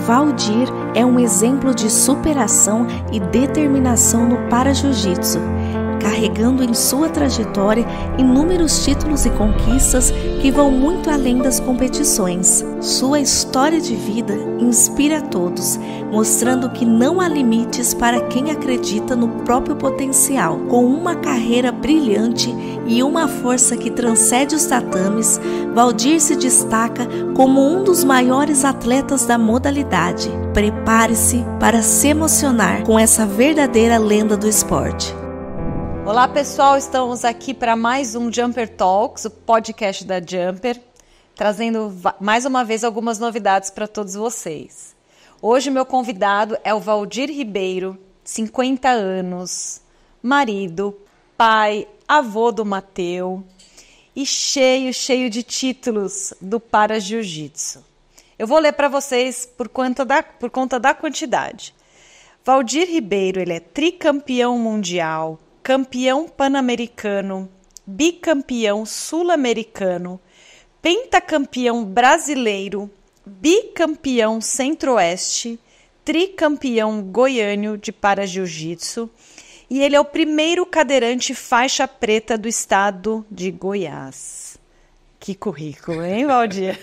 Valdir é um exemplo de superação e determinação no para-jiu-jitsu, carregando em sua trajetória inúmeros títulos e conquistas que vão muito além das competições. Sua história de vida inspira a todos, mostrando que não há limites para quem acredita no próprio potencial. Com uma carreira brilhante e uma força que transcende os tatames, Valdir se destaca como um dos maiores atletas da modalidade. Prepare-se para se emocionar com essa verdadeira lenda do esporte. Olá pessoal, estamos aqui para mais um Jumper Talks, o podcast da Jumper, trazendo mais uma vez algumas novidades para todos vocês. Hoje meu convidado é o Valdir Ribeiro, 50 anos, marido, pai, avô do Mateu e cheio de títulos do para-jiu-jitsu. Eu vou ler para vocês por conta da quantidade. Valdir Ribeiro, ele é tricampeão mundial, campeão pan-americano, bicampeão sul-americano, pentacampeão brasileiro, bicampeão centro-oeste, tricampeão goiano de para-jiu-jitsu e ele é o primeiro cadeirante faixa preta do estado de Goiás. Que currículo, hein, Valdir?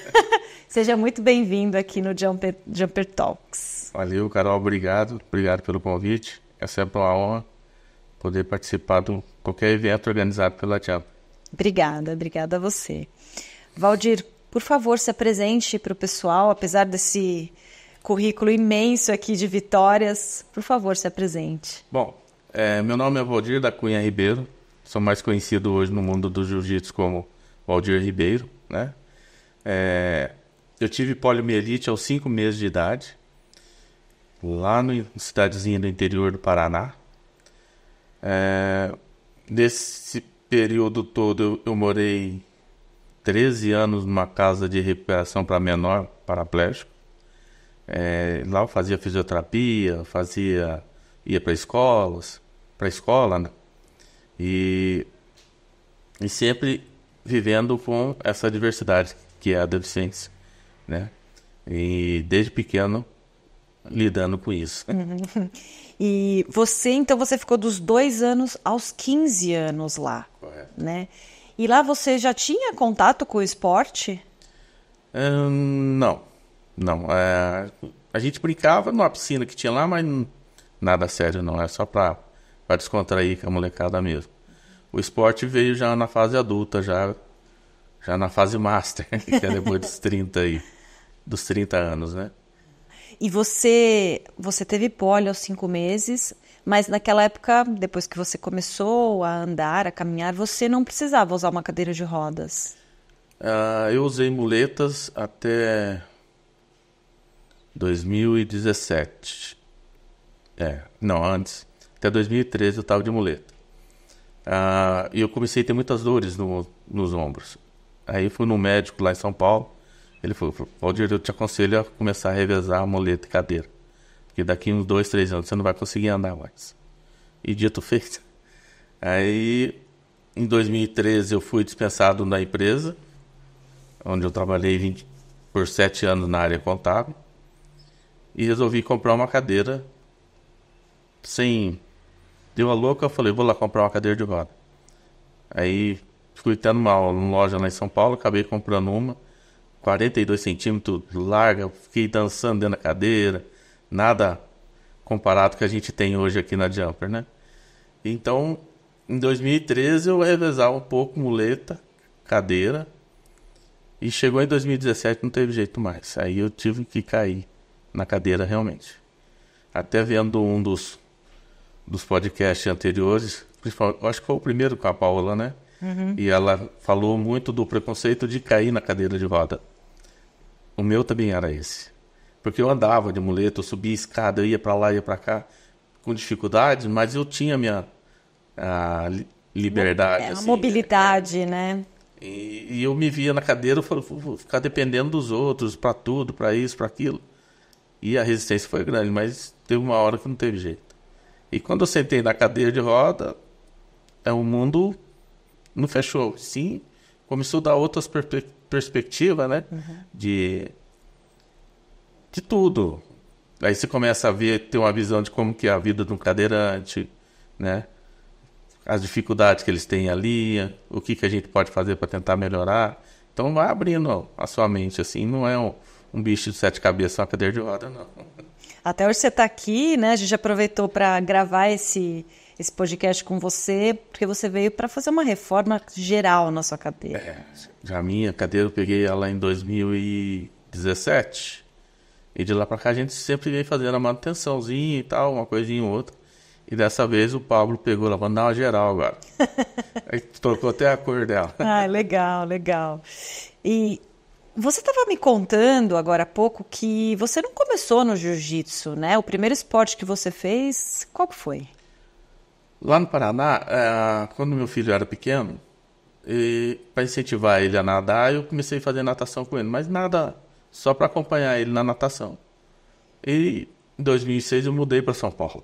Seja muito bem-vindo aqui no Jumper Talks. Valeu, Carol, obrigado pelo convite. É sempre uma honra poder participar de qualquer evento organizado pela Jumper. Obrigada a você. Valdir, por favor, se apresente para o pessoal, apesar desse currículo imenso aqui de vitórias, por favor, se apresente. Bom, meu nome é Valdir da Cunha Ribeiro, sou mais conhecido hoje no mundo do jiu-jitsu como Valdir Ribeiro, né? Eu tive poliomielite aos 5 meses de idade, lá na cidadezinha do interior do Paraná. Nesse período todo eu morei 13 anos numa casa de recuperação para menor paraplégico. Lá eu fazia fisioterapia, ia para escola, né? E sempre vivendo com essa diversidade que é a deficiência, né? E desde pequeno lidando com isso. E você ficou dos 2 anos aos 15 anos lá. Correto. Né? E lá você já tinha contato com o esporte? Não. A gente brincava numa piscina que tinha lá, mas nada sério não. É só para descontrair com a molecada mesmo. O esporte veio já na fase adulta, já na fase master, que é depois dos 30 anos, né? E você teve pólio aos 5 meses, mas naquela época, depois que você começou a andar, a caminhar, você não precisava usar uma cadeira de rodas. Eu usei muletas até 2017. Não, antes. Até 2013 eu estava de muleta. E eu comecei a ter muitas dores nos ombros. Aí fui no médico lá em São Paulo. Ele falou, Valdir, eu te aconselho a começar a revezar a muleta e cadeira. Porque daqui uns 2, 3 anos você não vai conseguir andar mais. E dito feito. Aí, em 2013, eu fui dispensado da empresa, onde eu trabalhei por 7 anos na área contábil. E resolvi comprar uma cadeira Deu a louca, eu falei, vou lá comprar uma cadeira de roda. Aí, fui até numa loja lá em São Paulo, acabei comprando uma. 42 centímetros, larga, fiquei dançando dentro da cadeira, nada comparado com o que a gente tem hoje aqui na Jumper, né? Então, em 2013 eu revezava um pouco muleta, cadeira, e chegou em 2017 não teve jeito mais. Aí eu tive que cair na cadeira realmente. Até vendo um dos podcasts anteriores, acho que foi o primeiro com a Paula, né? Uhum. E ela falou muito do preconceito de cair na cadeira de roda. O meu também era esse. Porque eu andava de muleta, eu subia escada, eu ia pra lá, ia pra cá, com dificuldade, mas eu tinha minha liberdade. A mobilidade, né? E eu me via na cadeira, eu falei, vou ficar dependendo dos outros, pra tudo, pra isso, pra aquilo. E a resistência foi grande, mas teve uma hora que não teve jeito. E quando eu sentei na cadeira de roda, o mundo não fechou. Sim, começou a dar outras perspectivas, né? Uhum. De tudo. Aí você começa a ter uma visão de como que é a vida de um cadeirante, né? As dificuldades que eles têm ali, o que que a gente pode fazer para tentar melhorar. Então vai abrindo a sua mente, assim, não é um bicho de 7 cabeças, uma cadeira de roda, não. Até hoje você está aqui, né? A gente aproveitou para gravar esse podcast com você, porque você veio para fazer uma reforma geral na sua cadeira. Já a minha cadeira eu peguei ela em 2017. E de lá para cá a gente sempre vem fazendo a manutençãozinha e tal, uma coisinha ou outra. E dessa vez o Pablo pegou lá, vamos dar uma geral agora. Aí trocou até a cor dela. Ah, legal, legal. E você estava me contando agora há pouco que você não começou no jiu-jitsu, né? O primeiro esporte que você fez, qual que foi? Lá no Paraná, quando meu filho era pequeno, para incentivar ele a nadar, eu comecei a fazer natação com ele. Mas nada, só para acompanhar ele na natação. E em 2006 eu mudei para São Paulo.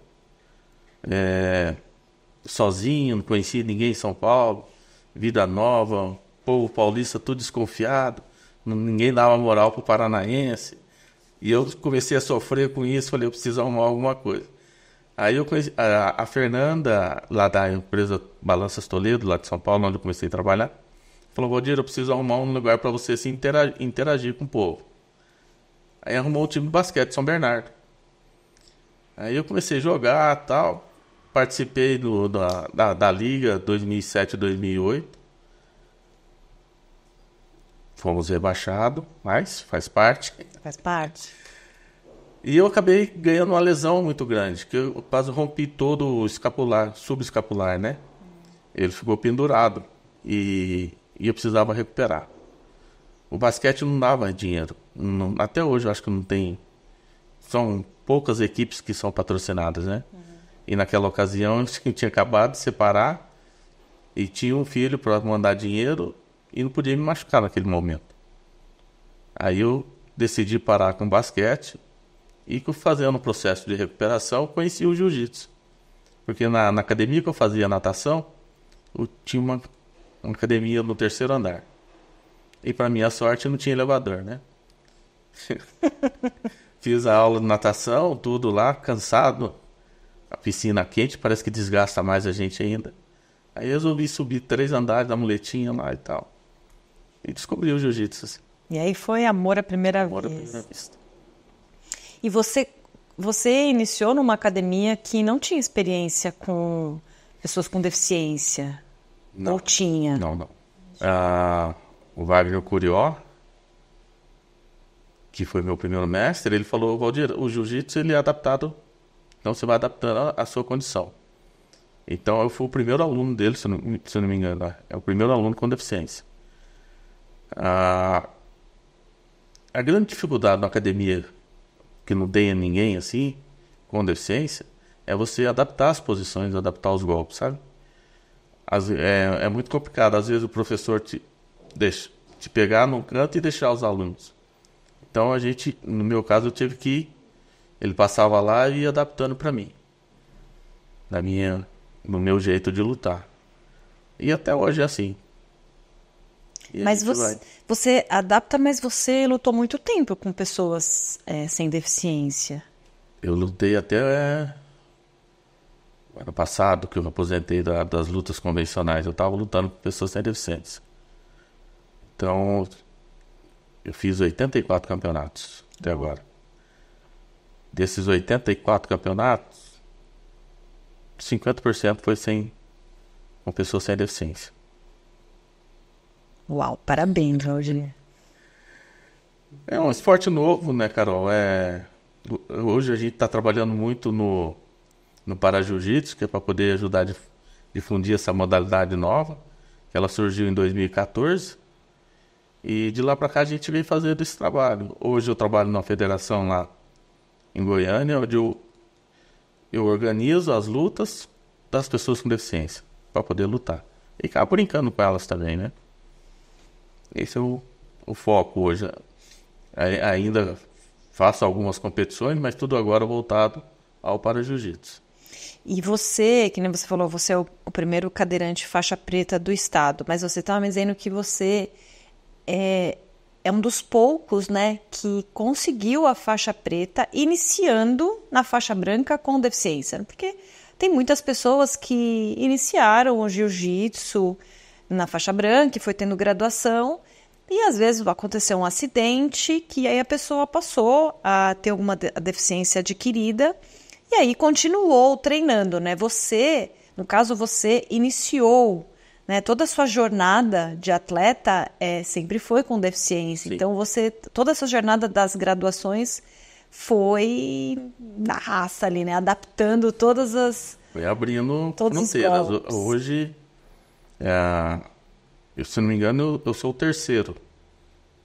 Sozinho, não conhecia ninguém em São Paulo, vida nova, povo paulista tudo desconfiado, ninguém dava moral pro paranaense, e eu comecei a sofrer com isso, falei, eu preciso arrumar alguma coisa. Aí eu conheci a Fernanda, lá da empresa Balanças Toledo, lá de São Paulo, onde eu comecei a trabalhar, falou, Valdir, eu preciso arrumar um lugar para você se interagir com o povo. Aí arrumou o time de basquete de São Bernardo. Aí eu comecei a jogar e tal. Participei da Liga 2007-2008. Fomos rebaixados, mas faz parte. Faz parte. E eu acabei ganhando uma lesão muito grande, que eu quase rompi todo o escapular, subescapular, né? Ele ficou pendurado e eu precisava recuperar. O basquete não dava dinheiro. Até hoje eu acho que não tem. São poucas equipes que são patrocinadas, né? E naquela ocasião eu tinha acabado de separar e tinha um filho para mandar dinheiro e não podia me machucar naquele momento. Aí eu decidi parar com basquete e fazendo um processo de recuperação conheci o jiu-jitsu. Porque na academia que eu fazia natação, eu tinha uma academia no 3º andar. E para minha sorte não tinha elevador, né? Fiz a aula de natação, tudo lá, cansado. A piscina quente, parece que desgasta mais a gente ainda. Aí resolvi subir 3 andares da muletinha lá e tal. E descobri o jiu-jitsu. Assim. E aí foi amor à primeira Amor à vez. primeira vista. E você iniciou numa academia que não tinha experiência com pessoas com deficiência? Não. Ou tinha? Não. O Wagner Curió, que foi meu primeiro mestre, ele falou, Valdir, o jiu-jitsu ele é adaptado, então você vai adaptando a sua condição. Então eu fui o primeiro aluno dele, se eu não me engano, é o primeiro aluno com deficiência. A grande dificuldade na academia, que não tem ninguém assim, com deficiência, é você adaptar as posições, adaptar os golpes, sabe? É muito complicado, às vezes o professor te pegar num canto e deixar os alunos. Então no meu caso, eu tive que ele passava lá e ia adaptando para mim. No meu jeito de lutar. E até hoje é assim. Mas você adapta, mas você lutou muito tempo com pessoas sem deficiência. Eu lutei até ano passado, que eu aposentei das lutas convencionais. Eu estava lutando com pessoas sem deficiência. Então, eu fiz 84 campeonatos até agora. Desses 84 campeonatos, 50% foi com pessoas sem deficiência. Uau, parabéns, Valdir. É um esporte novo, né, Carol? Hoje a gente está trabalhando muito no Para-Jiu-Jitsu, que é para poder ajudar a difundir essa modalidade nova. Ela surgiu em 2014. E de lá para cá a gente vem fazendo esse trabalho. Hoje eu trabalho na federação lá em Goiânia, onde eu organizo as lutas das pessoas com deficiência, para poder lutar. E acabo brincando com elas também, né? Esse é o foco hoje. Ainda faço algumas competições, mas tudo agora voltado ao Para-Jiu-Jitsu. E você, que nem você falou, você é o primeiro cadeirante faixa preta do estado, mas você estava me dizendo que você é um dos poucos, né, que conseguiu a faixa preta iniciando na faixa branca com deficiência. Porque tem muitas pessoas que iniciaram o jiu-jitsu na faixa branca e foi tendo graduação e às vezes aconteceu um acidente que aí a pessoa passou a ter alguma deficiência adquirida e aí continuou treinando, né? Você, no caso, você iniciou, né, toda a sua jornada de atleta sempre foi com deficiência. Sim. Então, toda essa jornada das graduações foi na raça ali, né? Adaptando todas as... Foi abrindo todos os fronteiras. golpes. Hoje, se não me engano, eu sou o terceiro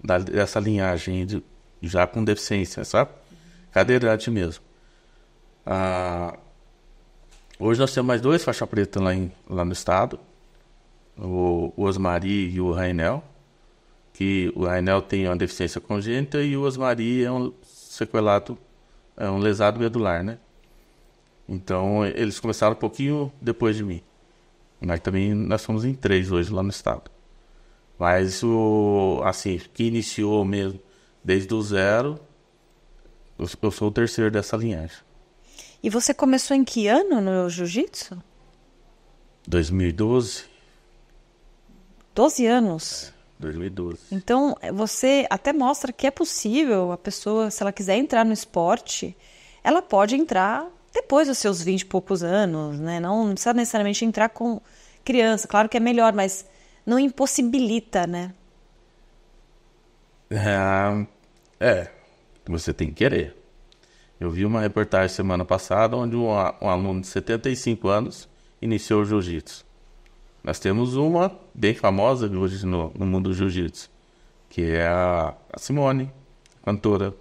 dessa linhagem já com deficiência, sabe? Cadeirante mesmo. Hoje nós temos mais 2 faixa preta lá no estado. O Osmari e o Rainel, que o Rainel tem uma deficiência congênita e o Osmari é um sequelado, é um lesado medular, né? Então eles começaram um pouquinho depois de mim. Mas também nós somos em 3 hoje lá no estado. Mas assim, que iniciou mesmo desde o zero, eu sou o terceiro dessa linhagem. E você começou em que ano no jiu-jitsu? 2012. 12 anos. 2012. Então, você até mostra que é possível a pessoa, se ela quiser entrar no esporte, ela pode entrar depois dos seus 20 e poucos anos, né? Não precisa necessariamente entrar com criança. Claro que é melhor, mas não impossibilita, né? Você tem que querer. Eu vi uma reportagem semana passada onde um aluno de 75 anos iniciou o jiu-jitsu. Nós temos uma bem famosa hoje no mundo do jiu-jitsu, que é a Simone, cantora.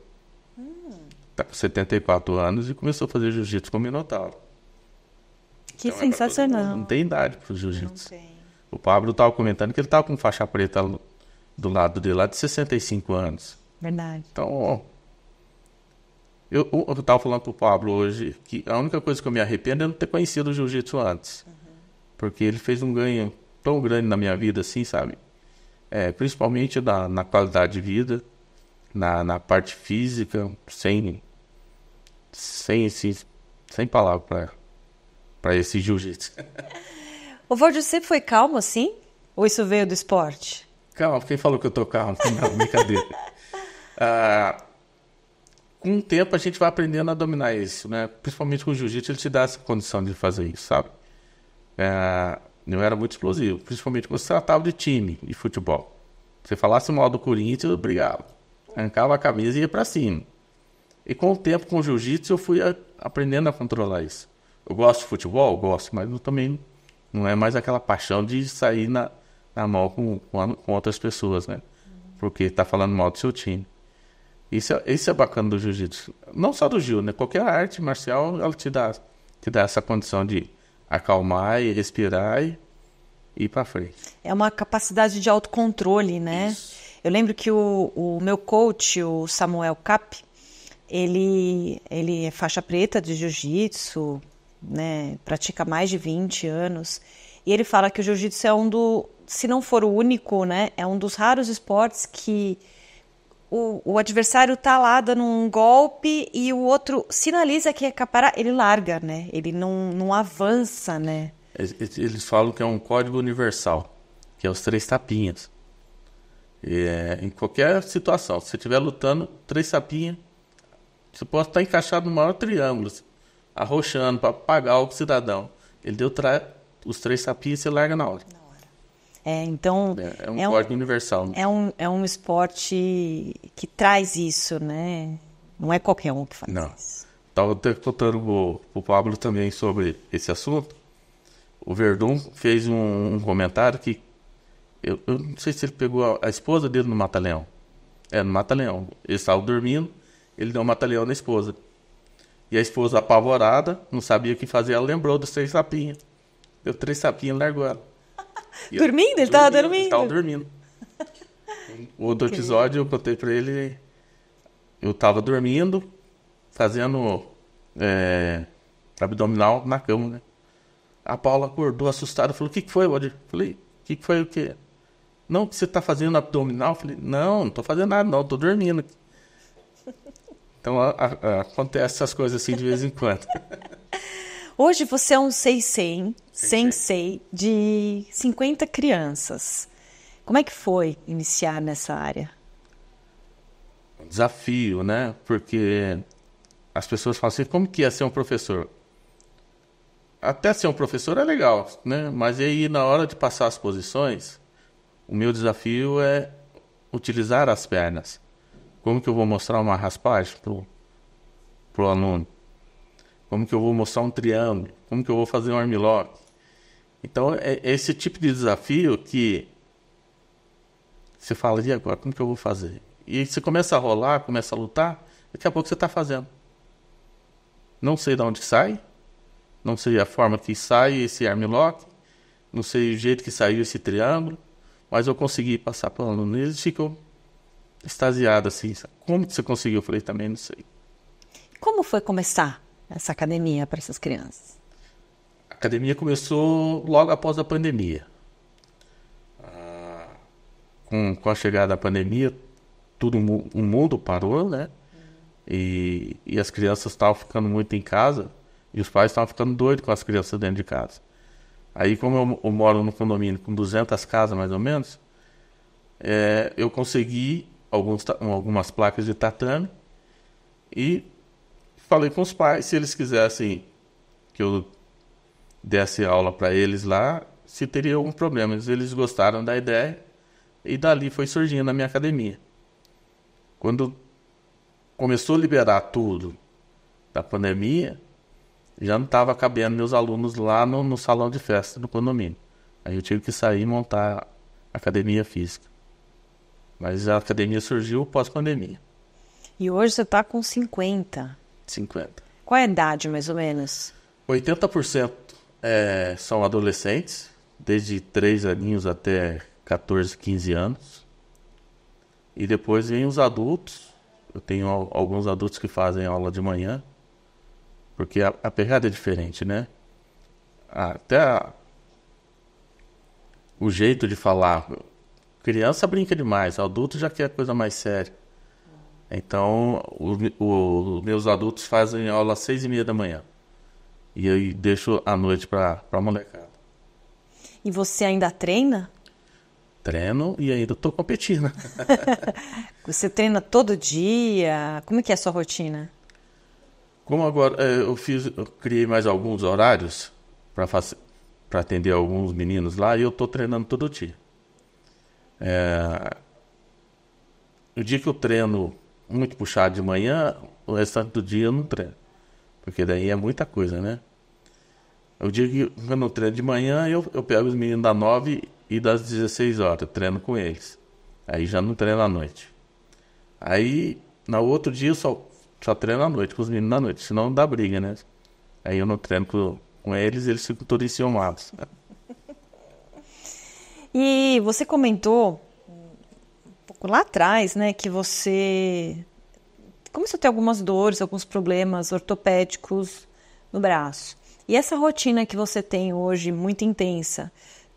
Está com 74 anos e começou a fazer jiu-jitsu com o Minotauro. Que Então, sensacional. não tem idade para o jiu-jitsu. Não tem. O Pablo estava comentando que ele estava com faixa preta do lado dele lá de 65 anos. Verdade. Então, eu estava falando pro Pablo hoje que a única coisa que eu me arrependo é não ter conhecido o jiu-jitsu antes. Porque ele fez um ganho tão grande na minha vida, assim, sabe? Principalmente na qualidade de vida, na parte física, sem palavra para esse jiu-jitsu. O Valdir sempre foi calmo assim? Ou isso veio do esporte? Calma, quem falou que eu tô calmo? Não, brincadeira. Com o tempo a gente vai aprendendo a dominar isso, né? Principalmente com o jiu-jitsu, ele te dá essa condição de fazer isso, sabe? Eu era muito explosivo, principalmente quando se tratava de time, de futebol. Se falasse mal do Corinthians, eu brigava. Arrancava a camisa e ia pra cima. E com o tempo, com o jiu-jitsu, eu fui aprendendo a controlar isso. Eu gosto de futebol? Eu gosto, mas eu também não é mais aquela paixão de sair na mão com outras pessoas, né? Porque tá falando mal do seu time. Isso é bacana do jiu-jitsu. Não só do jiu, né? Qualquer arte marcial, ela te dá essa condição de acalmar e respirar e ir pra frente. É uma capacidade de autocontrole, né? Isso. Eu lembro que o meu coach, o Samuel Cap, ele é faixa preta de jiu-jitsu, né? Pratica mais de 20 anos. E ele fala que o jiu-jitsu é se não for o único, né? É um dos raros esportes que o adversário tá lá dando um golpe e o outro sinaliza que é parar, ele larga, né? Ele não avança, né? Eles falam que é um código universal, que é os 3 tapinhas. Em qualquer situação, se você estiver lutando, 3 tapinhas, você pode estar encaixado no maior triângulo, arrochando para pagar o cidadão. Ele deu os 3 tapinhas e você larga na hora. Então... É um código universal. É um esporte que traz isso, né? Não é qualquer um que faz isso. Estava até contando pro Pablo também sobre esse assunto. O Verdun fez um comentário que eu não sei se ele pegou a esposa dele no Mata-Leão. No Mata-Leão. Ele estava dormindo, ele deu um Mata-Leão na esposa. E a esposa, apavorada, não sabia o que fazer, ela lembrou dos 3 tapinhas. Deu 3 tapinhas e largou ela. Dormindo? Ele estava dormindo? Ele estava dormindo. O outro episódio eu contei pra ele, eu estava dormindo, fazendo abdominal na cama, né? A Paula acordou assustada, falou, o que foi, Valdir? Falei, o que foi o quê? Não, que você está fazendo abdominal? Eu falei, não estou fazendo nada não, estou dormindo. Então acontece essas coisas assim de vez em quando. Hoje você é um sensei de 50 crianças. Como é que foi iniciar nessa área? Um desafio, né? Porque as pessoas falam assim, como que é ser um professor? Até ser um professor é legal, né? Mas aí na hora de passar as posições, o meu desafio é utilizar as pernas. Como que eu vou mostrar uma raspagem pro aluno? Como que eu vou mostrar um triângulo? Como que eu vou fazer um armlock? Então é esse tipo de desafio que você fala, e agora? Como que eu vou fazer? E você começa a rolar, começa a lutar, daqui a pouco você está fazendo. Não sei de onde sai, não sei a forma que sai esse armlock, não sei o jeito que saiu esse triângulo, mas eu consegui passar para o aluno. Eles ficam extasiados assim. Como que você conseguiu? Eu falei, também não sei. Como foi começar essa academia para essas crianças? A academia começou logo após a pandemia. Com a chegada da pandemia, o mundo parou, né? E as crianças estavam ficando muito em casa e os pais estavam ficando doidos com as crianças dentro de casa. Aí, como eu moro num condomínio com 200 casas, mais ou menos, eu consegui algumas placas de tatame e falei com os pais se eles quisessem que eu desse aula para eles lá, se teria algum problema. Eles gostaram da ideia e dali foi surgindo a minha academia. Quando começou a liberar tudo da pandemia, já não estava cabendo meus alunos lá no salão de festa do condomínio. Aí eu tive que sair e montar a academia física. Mas a academia surgiu pós-pandemia. E hoje você está com 50. 50. Qual é a idade, mais ou menos? 80% são adolescentes, desde 3 aninhos até 14, 15 anos. E depois vem os adultos. Eu tenho alguns adultos que fazem aula de manhã, porque a pegada é diferente, né? Até o jeito de falar. Criança brinca demais, adulto já quer coisa mais séria. Então, os meus adultos fazem aula às 6:30 da manhã. E eu deixo à noite para a molecada. E você ainda treina? Treino e ainda estou competindo. Você treina todo dia? Como é que é a sua rotina? Como agora eu criei mais alguns horários para atender alguns meninos lá e eu estou treinando todo dia. O dia que eu treino muito puxado de manhã, o restante do dia eu não treino. Porque daí é muita coisa, né? O dia que eu não treino de manhã, eu pego os meninos das 9 e das 16 horas, eu treino com eles. Aí já não treino à noite. Aí, no outro dia, eu só treino à noite, com os meninos à noite, senão dá briga, né? Aí eu não treino com eles ficam todos enciumados. E você comentou um pouco lá atrás, né, que você começou a ter algumas dores, alguns problemas ortopédicos no braço. E essa rotina que você tem hoje, muito intensa,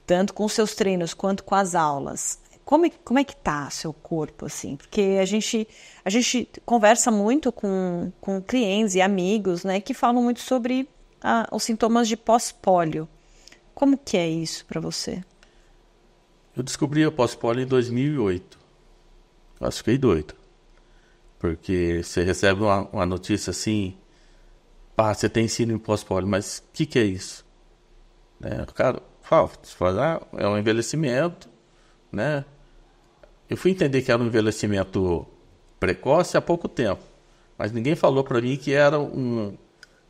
tanto com os seus treinos quanto com as aulas, como é que tá seu corpo, assim? Porque a gente conversa muito com clientes e amigos, né, que falam muito sobre os sintomas de pós-pólio. Como que é isso para você? Eu descobri a pós-pólio em 2008. Eu fiquei doido. Porque você recebe uma notícia assim, você tem síndrome pós-pólio, mas o que é isso? O cara fala, é um envelhecimento, né? Eu fui entender que era um envelhecimento precoce há pouco tempo, mas ninguém falou para mim que era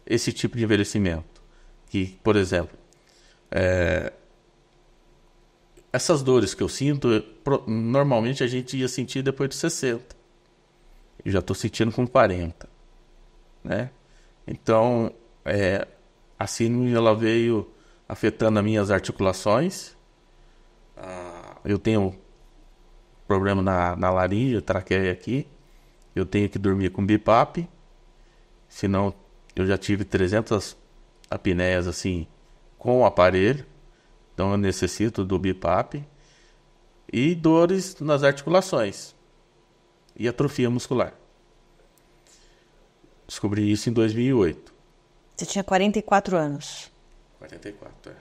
esse tipo de envelhecimento. Que, por exemplo, essas dores que eu sinto, normalmente a gente ia sentir depois de 60. Eu já estou sentindo com 40, né? Então, a síndrome ela veio afetando as minhas articulações. Eu tenho problema na laringe, traqueia aqui. Eu tenho que dormir com BiPAP. Senão, eu já tive 300 apneias assim com o aparelho. Então, eu necessito do BiPAP. e dores nas articulações e atrofia muscular. Descobri isso em 2008. Você tinha 44 anos. 44,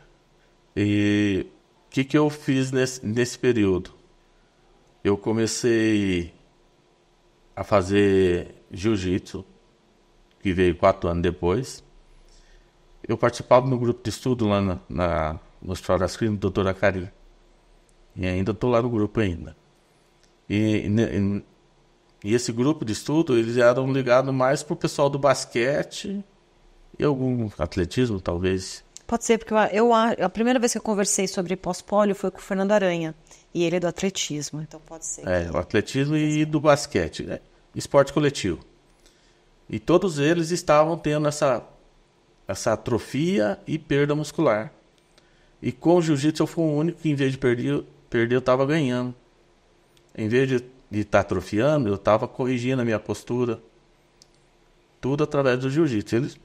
E o que eu fiz nesse período? Eu comecei a fazer jiu-jitsu, que veio 4 anos depois. Eu participava no grupo de estudo lá no Hospital das Clínicas, doutora Karine. E ainda estou lá no grupo ainda. E esse grupo de estudo, eles eram ligados mais para o pessoal do basquete e algum atletismo, talvez. Pode ser, porque a primeira vez que eu conversei sobre pós-pólio foi com o Fernando Aranha. E ele é do atletismo, então pode ser. O atletismo e do basquete, né? Esporte coletivo. E todos eles estavam tendo essa atrofia e perda muscular. E com o jiu-jitsu eu fui o único que, em vez de perder eu estava ganhando. Em vez de estar atrofiando, eu estava corrigindo a minha postura. Tudo através do jiu-jitsu. Eles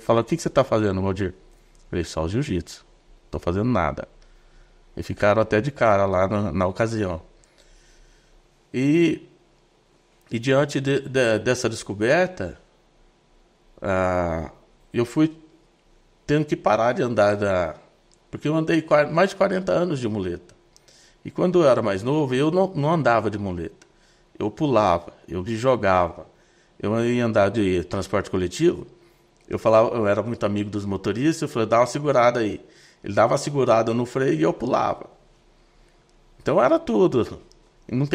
falaram: o que você está fazendo, Valdir? Eu falei: só o jiu-jitsu. Não estou fazendo nada. E ficaram até de cara lá na ocasião. E diante dessa descoberta, eu fui tendo que parar de andar, porque eu andei mais de 40 anos de muleta. E quando eu era mais novo, eu não andava de muleta. Eu pulava, eu me jogava. Eu ia andar de transporte coletivo, eu era muito amigo dos motoristas, eu falei: dá uma segurada aí. Ele dava uma segurada no freio e eu pulava. Então era tudo. Eu não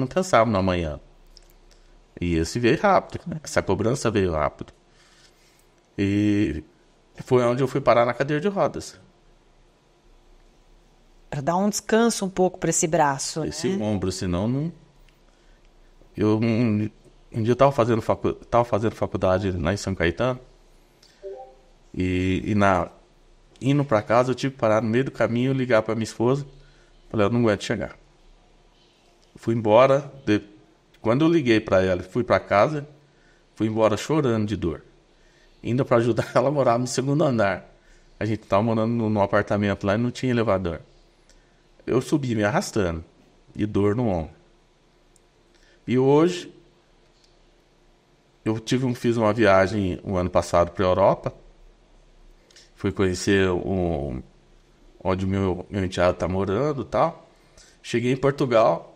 pensava no amanhã. E esse veio rápido, né? Essa cobrança veio rápido. E foi onde eu fui parar na cadeira de rodas. Para dar um descanso um pouco para esse braço, esse né? ombro, senão não... Um dia eu estava fazendo faculdade lá em São Caetano. Indo para casa, eu tive que parar no meio do caminho, ligar para minha esposa. Falei: eu não aguento chegar. Fui embora. Quando eu liguei para ela, fui para casa, fui embora chorando de dor. Indo para ajudar ela a morar no segundo andar. A gente estava morando num apartamento lá e não tinha elevador. Eu subi me arrastando, de dor no ombro. E hoje, eu fiz uma viagem o ano passado para a Europa. Fui conhecer onde o meu enteado está morando e tal. Cheguei em Portugal,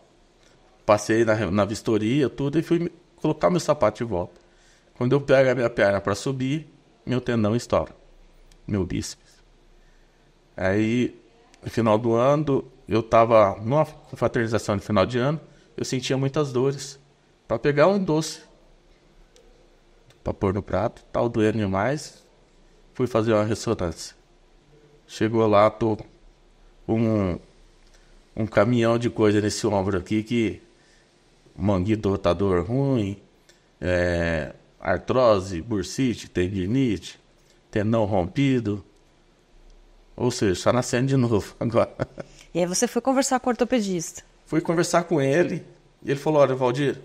passei na vistoria, tudo, e fui colocar meu sapato de volta. Quando eu pego a minha perna para subir, meu tendão estoura, meu bíceps. Aí, no final do ano, eu estava numa fraternização de final de ano, eu sentia muitas dores. Para pegar um doce, para pôr no prato, tal, doendo demais. Fui fazer uma ressonância. Chegou lá, tô um caminhão de coisa nesse ombro aqui, que manguito rotador ruim, artrose, bursite, tendinite, tendão rompido. Ou seja, está nascendo de novo agora. E aí você foi conversar com o ortopedista? Fui conversar com ele, e ele falou: olha, Valdir,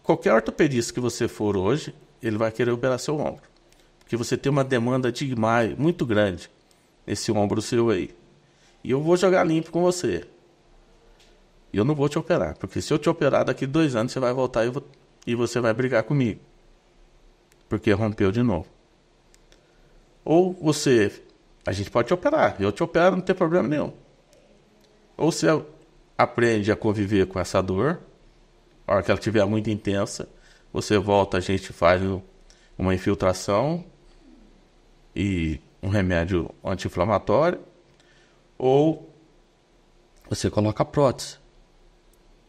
qualquer ortopedista que você for hoje, ele vai querer operar seu ombro. Porque você tem uma demanda muito grande nesse ombro seu aí. E eu vou jogar limpo com você. E eu não vou te operar. Porque se eu te operar, daqui 2 anos você vai voltar e você vai brigar comigo. Porque rompeu de novo. Ou a gente pode te operar. Eu te opero, não tem problema nenhum. Ou você aprende a conviver com essa dor. A hora que ela estiver muito intensa, você volta, a gente faz uma infiltração e um remédio anti-inflamatório, ou você coloca a prótese.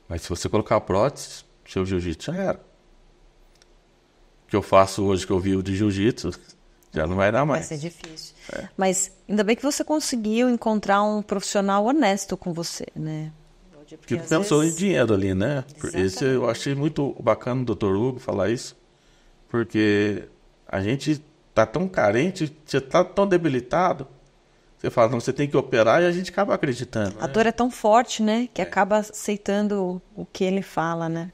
Mas se você colocar a prótese, seu jiu-jitsu já era. O que eu faço hoje, que eu vivo de jiu-jitsu, já não vai dar mais. Vai ser difícil. Mas ainda bem que você conseguiu encontrar um profissional honesto com você, né? Porque pensou em dinheiro ali, né? Esse eu achei muito bacana do Dr. Hugo falar isso, porque a gente tá tão carente, você tá tão debilitado, você fala: não, você tem que operar, e a gente acaba acreditando. A dor é tão forte, né? Que acaba aceitando o que ele fala, né?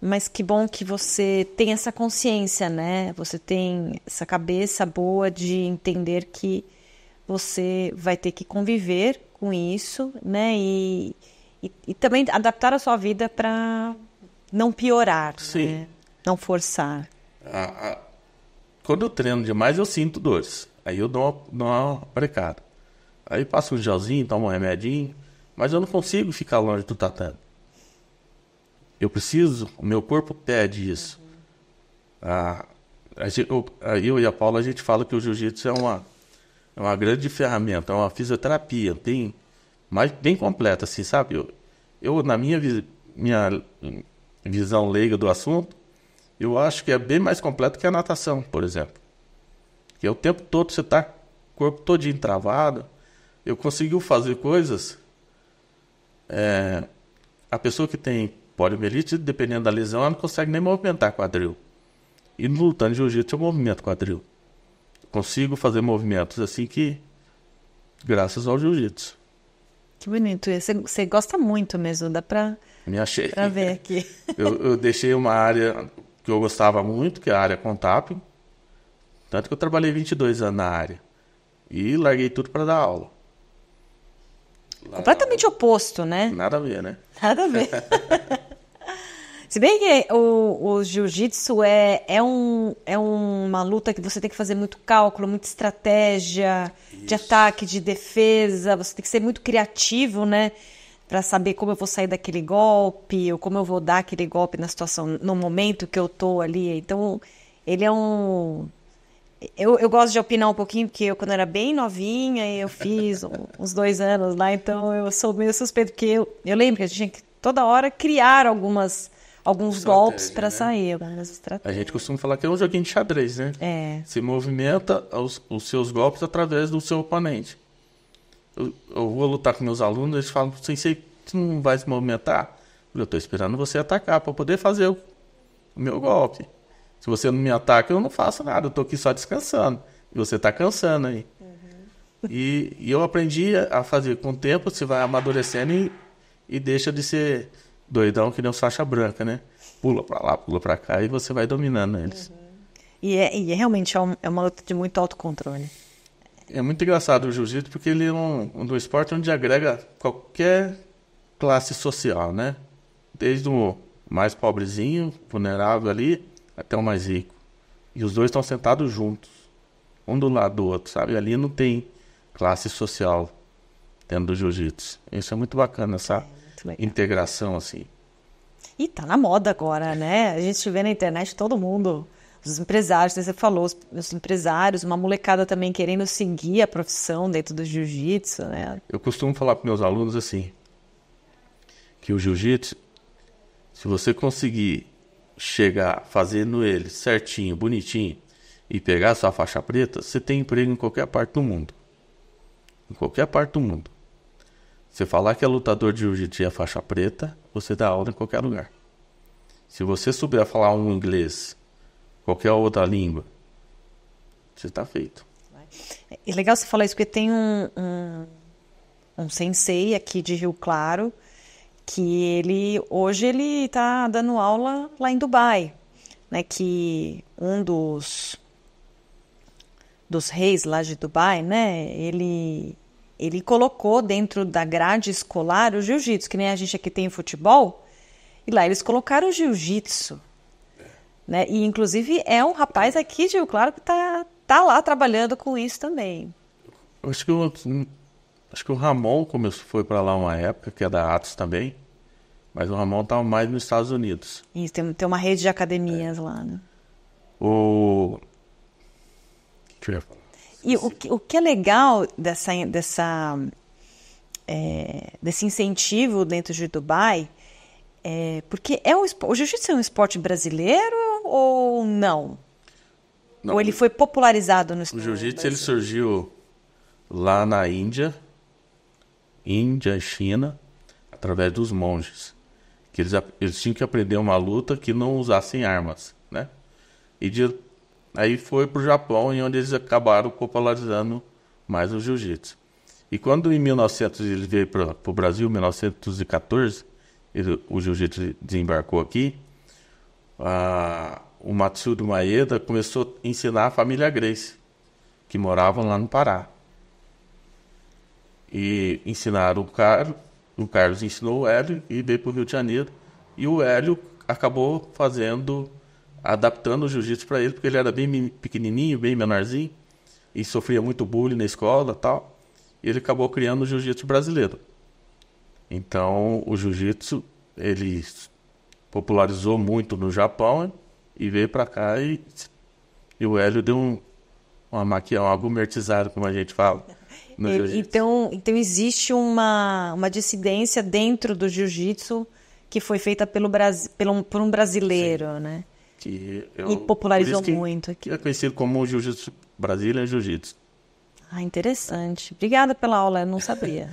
Mas que bom que você tem essa consciência, né? Você tem essa cabeça boa de entender que você vai ter que conviver com isso, né? E também adaptar a sua vida para não piorar, Sim. né? Não forçar. Quando eu treino demais, eu sinto dores. Aí eu dou uma brecada. Aí passo um gelzinho, tomo um remedinho. Mas eu não consigo ficar longe do tatame. Eu preciso, o meu corpo pede isso. Eu e a Paula, a gente fala que o jiu-jitsu é uma grande ferramenta, é uma fisioterapia, bem completa, assim, sabe? Eu na minha visão leiga do assunto, eu acho que é bem mais completo que a natação, por exemplo. Que é o tempo todo você tá com o corpo todinho travado. Eu consigo fazer coisas... a pessoa que tem poliomielite, dependendo da lesão, ela não consegue nem movimentar quadril. E no lutando de jiu-jitsu eu movimento quadril. Consigo fazer movimentos assim que... graças ao jiu-jitsu. Que bonito. Você gosta muito mesmo, dá pra ver aqui. Eu deixei uma área que eu gostava muito, que é a área contábil. Tanto que eu trabalhei 22 anos na área. E larguei tudo para dar aula. Completamente oposto, né? Nada a ver, né? Nada a ver. Se bem que o jiu-jitsu é uma luta que você tem que fazer muito cálculo, muita estratégia de ataque, de defesa. Você tem que ser muito criativo, né? Para saber como eu vou sair daquele golpe, ou como eu vou dar aquele golpe na situação, no momento que eu tô ali. Então, ele é um... Eu gosto de opinar um pouquinho, porque quando eu era bem novinha, eu fiz uns 2 anos lá, então eu sou meio suspeito, porque eu lembro que a gente tinha que toda hora criar alguns golpes para sair. A gente costuma falar que é um joguinho de xadrez, né? Se movimenta os seus golpes através do seu oponente. Eu vou lutar com meus alunos, eles falam, sensei, você não vai se movimentar? Eu estou esperando você atacar para poder fazer o meu golpe. Se você não me ataca, eu não faço nada. Eu tô aqui só descansando. E você tá cansando aí. E eu aprendi a fazer. Com o tempo, você vai amadurecendo e deixa de ser doidão que nem os faixa branca, né? Pula pra lá, pula pra cá e você vai dominando eles. E realmente é uma luta de muito autocontrole. É muito engraçado o jiu-jitsu porque ele é um esporte onde agrega qualquer classe social, né? Desde o mais pobrezinho, vulnerável ali, até o mais rico. E os dois estão sentados juntos, um do lado do outro, sabe? Ali não tem classe social dentro do jiu-jitsu. Isso é muito bacana, essa integração, assim. E tá na moda agora, né? A gente vê na internet todo mundo, os empresários, você falou, os empresários, uma molecada também querendo seguir a profissão dentro do jiu-jitsu, né? Eu costumo falar para meus alunos assim, que o jiu-jitsu, se você conseguir chegar fazendo ele certinho, bonitinho e pegar sua faixa preta, você tem emprego em qualquer parte do mundo. Em qualquer parte do mundo. Você falar que é lutador de jiu-jitsu e é faixa preta, você dá aula em qualquer lugar. Se você souber falar um inglês, qualquer outra língua, você está feito. É legal você falar isso, porque tem um sensei aqui de Rio Claro, que hoje ele está dando aula lá em Dubai, né? Que um dos reis lá de Dubai, né? Ele colocou dentro da grade escolar o jiu-jitsu, que nem a gente aqui tem futebol, e lá eles colocaram o jiu-jitsu, né? E inclusive é um rapaz aqui de Rio Claro que tá lá trabalhando com isso também. Acho que o Ramon foi para lá uma época, que é da Atos também, mas o Ramon estava mais nos Estados Unidos. Isso, tem uma rede de academias lá, né? O que eu ia falar? E o que é legal desse incentivo dentro de Dubai, porque o jiu-jitsu é um esporte brasileiro ou não? Ou ele foi popularizado no esporte? O jiu-jitsu ele surgiu lá na Índia e China, através dos monges. Que eles tinham que aprender uma luta que não usassem armas, né? Aí foi para o Japão, onde eles acabaram popularizando mais o jiu-jitsu. E quando em 1900 ele veio para o Brasil, em 1914, o jiu-jitsu desembarcou aqui, o Matsudo Maeda começou a ensinar a família Gracie, que moravam lá no Pará. E ensinaram o Carlos ensinou o Hélio e veio para o Rio de Janeiro. E o Hélio acabou adaptando o jiu-jitsu para ele, porque ele era bem pequenininho, bem menorzinho, e sofria muito bullying na escola e tal. E ele acabou criando o jiu-jitsu brasileiro. Então, o jiu-jitsu, ele popularizou muito no Japão e veio para cá e o Hélio deu uma gourmetizada, como a gente fala. Então existe uma dissidência dentro do jiu-jitsu que foi feita por um brasileiro, Sim. né? E popularizou muito aqui. É conhecido como o Jiu-Jitsu Brasília Jiu-Jitsu. Ah, interessante. Obrigada pela aula, eu não sabia.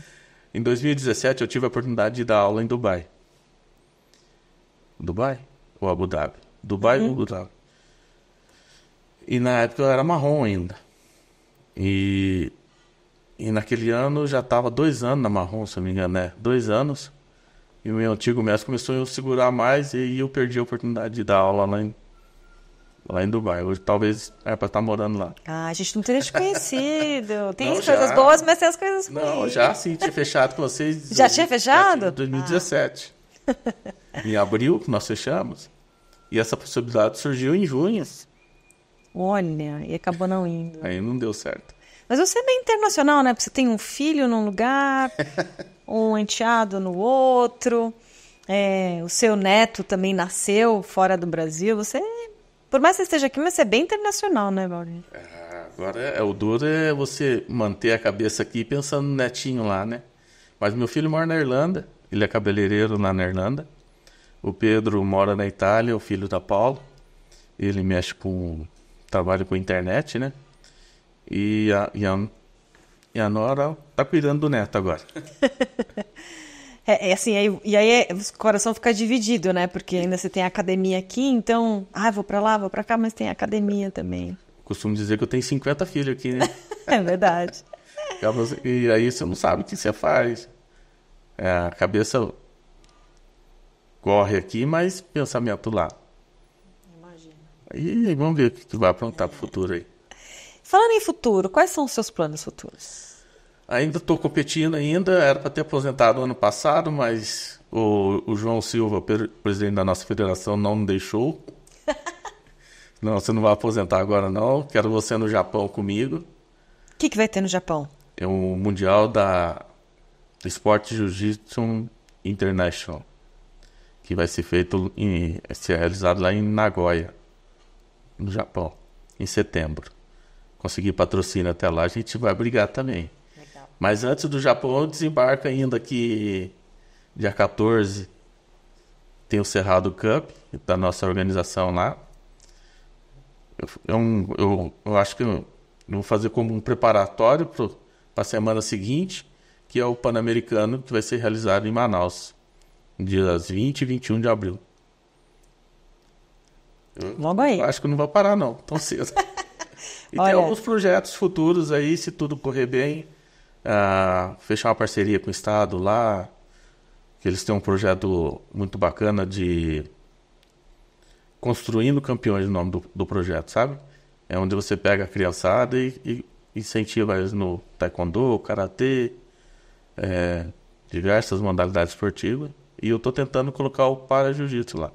Em 2017 eu tive a oportunidade de dar aula em Dubai. Dubai ou Abu Dhabi? Dubai ou Abu Dhabi. E na época eu era marrom ainda. E naquele ano já estava 2 anos na marrom, se não me engano, né? 2 anos. E o meu antigo mestre começou a segurar mais e eu perdi a oportunidade de dar aula lá em Dubai. Hoje talvez era para estar morando lá. Ah, a gente não teria te conhecido. Tem Não, as coisas boas, mas tem as coisas ruins. Não, já sim, tinha fechado com vocês. Já tinha fechado? Em 2017. Em abril, nós fechamos. E essa possibilidade surgiu em junho. Olha, e acabou não indo. Aí não deu certo. Mas você é bem internacional, né? Porque você tem um filho num lugar, um enteado no outro. O seu neto também nasceu fora do Brasil. Por mais que você esteja aqui, mas você é bem internacional, né, Maurício? Agora, o duro é você manter a cabeça aqui pensando no netinho lá, né? Mas meu filho mora na Irlanda. Ele é cabeleireiro lá na Irlanda. O Pedro mora na Itália, o filho da Paula. Ele mexe trabalha com internet, né? E a Nora tá cuidando do neto agora. Assim, e aí o coração fica dividido, né? Porque ainda você tem a academia aqui, então... vou pra lá, vou pra cá, mas tem a academia também. Costumo dizer que eu tenho 50 filhos aqui, né? É verdade. E aí você não sabe o que você faz. A cabeça corre aqui, mas pensamento lá. Imagina. Aí vamos ver o que vai aprontar pro futuro aí. Falando em futuro, quais são os seus planos futuros? Ainda estou competindo era para ter aposentado ano passado, mas o João Silva, presidente da nossa federação, não me deixou. Não, você não vai aposentar agora não, quero você no Japão comigo. O que vai ter no Japão? É o Mundial da Esporte Jiu-Jitsu International, que vai ser ser realizado lá em Nagoya, no Japão, em setembro. Conseguir patrocínio até lá, a gente vai brigar também. Legal. Mas antes do Japão, eu desembarco ainda aqui, dia 14, tem o Cerrado Cup, da nossa organização lá. Eu acho que eu vou fazer como um preparatório para a semana seguinte, que é o Pan-Americano, que vai ser realizado em Manaus, dias 20 e 21 de abril. Logo aí. Eu acho que não vai parar não, tão cedo. E Olha, tem alguns projetos futuros aí, se tudo correr bem, fechar uma parceria com o Estado lá, que eles têm um projeto muito bacana de Construindo Campeões, o nome do projeto, sabe? É onde você pega a criançada e incentiva eles no taekwondo, karatê, diversas modalidades esportivas. E eu estou tentando colocar o para-jiu-jitsu lá.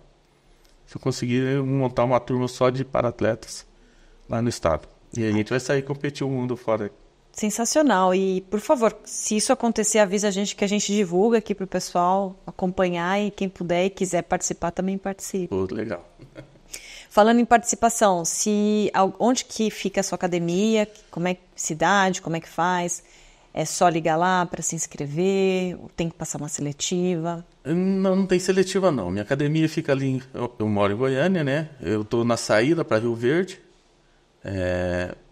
Se eu conseguir montar uma turma só de para-atletas lá no estado. E aí a gente vai sair competir o mundo fora. Sensacional. E, por favor, se isso acontecer, avisa a gente que a gente divulga aqui pro pessoal acompanhar e quem puder e quiser participar também participe. Pô, legal. Falando em participação, onde que fica a sua academia? Cidade, como é que faz? É só ligar lá para se inscrever? Tem que passar uma seletiva? Não tem seletiva não. Minha academia fica ali, eu moro em Goiânia, né? Eu tô na saída para Rio Verde.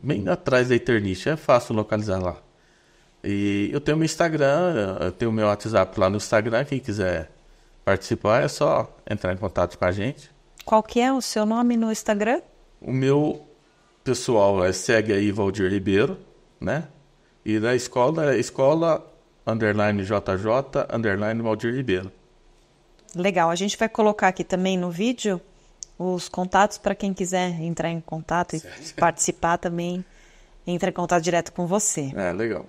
Bem atrás da Eternite, é fácil localizar lá. E eu tenho meu Instagram, eu tenho meu WhatsApp lá no Instagram, quem quiser participar é só entrar em contato com a gente. Qual que é o seu nome no Instagram? O meu pessoal segue aí Valdir Ribeiro, né? E da escola _JJ _Valdir Ribeiro. Legal, a gente vai colocar aqui também no vídeo os contatos para quem quiser entrar em contato e participar também, entra em contato direto com você. Legal.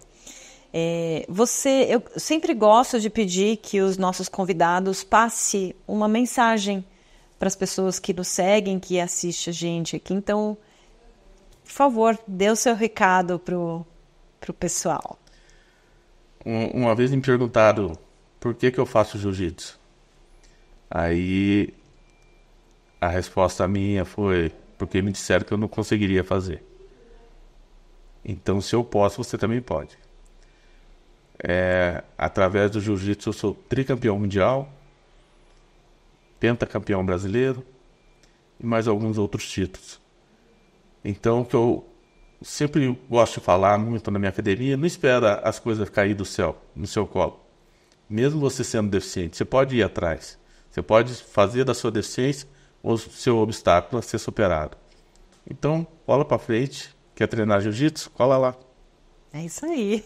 Eu sempre gosto de pedir que os nossos convidados passem uma mensagem para as pessoas que nos seguem, que assistem a gente aqui. Então, por favor, dê o seu recado pro pessoal. Uma vez me perguntaram por que eu faço jiu-jitsu. Aí a resposta minha foi porque me disseram que eu não conseguiria fazer. Então, se eu posso, você também pode. Através do jiu-jitsu eu sou tricampeão mundial, pentacampeão brasileiro e mais alguns outros títulos. Então, o que eu sempre gosto de falar muito na minha academia, não espera as coisas cair do céu, no seu colo. Mesmo você sendo deficiente, você pode ir atrás. Você pode fazer da sua deficiência o seu obstáculo a ser superado. Então, bola pra frente. Quer treinar jiu-jitsu? Cola lá. É isso aí.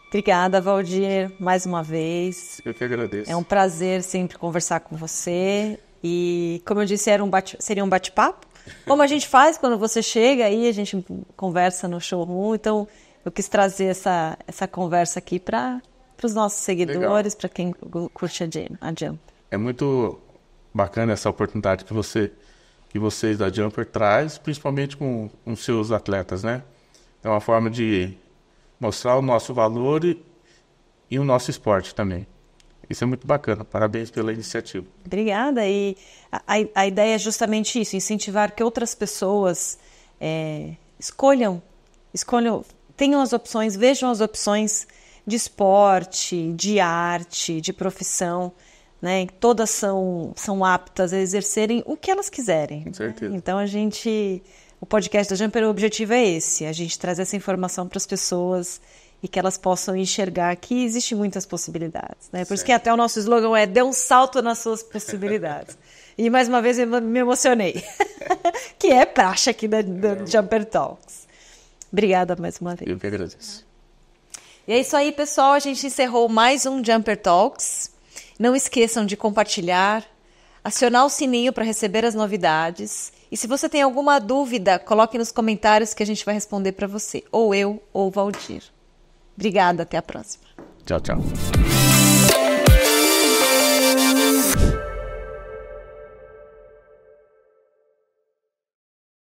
Obrigada, Valdir, mais uma vez. Eu que agradeço. É um prazer sempre conversar com você. E, como eu disse, seria um bate-papo. Como a gente faz quando você chega aí, a gente conversa no showroom. Então, eu quis trazer essa conversa aqui para os nossos seguidores, para quem curte a Jumper. É muito bacana essa oportunidade que vocês da Jumper traz, principalmente com os seus atletas, né? É uma forma de mostrar o nosso valor e o nosso esporte também. Isso é muito bacana. Parabéns pela iniciativa. Obrigada. E a ideia é justamente isso, incentivar que outras pessoas escolham, tenham as opções, vejam as opções de esporte, de arte, de profissão, né? Todas são aptas a exercerem o que elas quiserem. Com certeza. Né? Então, o podcast da Jumper, o objetivo é esse, a gente traz essa informação para as pessoas e que elas possam enxergar que existem muitas possibilidades. Né? Por isso que até o nosso slogan é "Dê um salto nas suas possibilidades". E mais uma vez eu me emocionei, que é praxe aqui da Jumper Talks. Obrigada mais uma vez. Eu que agradeço. E é isso aí, pessoal. A gente encerrou mais um Jumper Talks. Não esqueçam de compartilhar, acionar o sininho para receber as novidades. E se você tem alguma dúvida, coloque nos comentários que a gente vai responder para você. Ou eu, ou o Valdir. Obrigada, até a próxima. Tchau, tchau.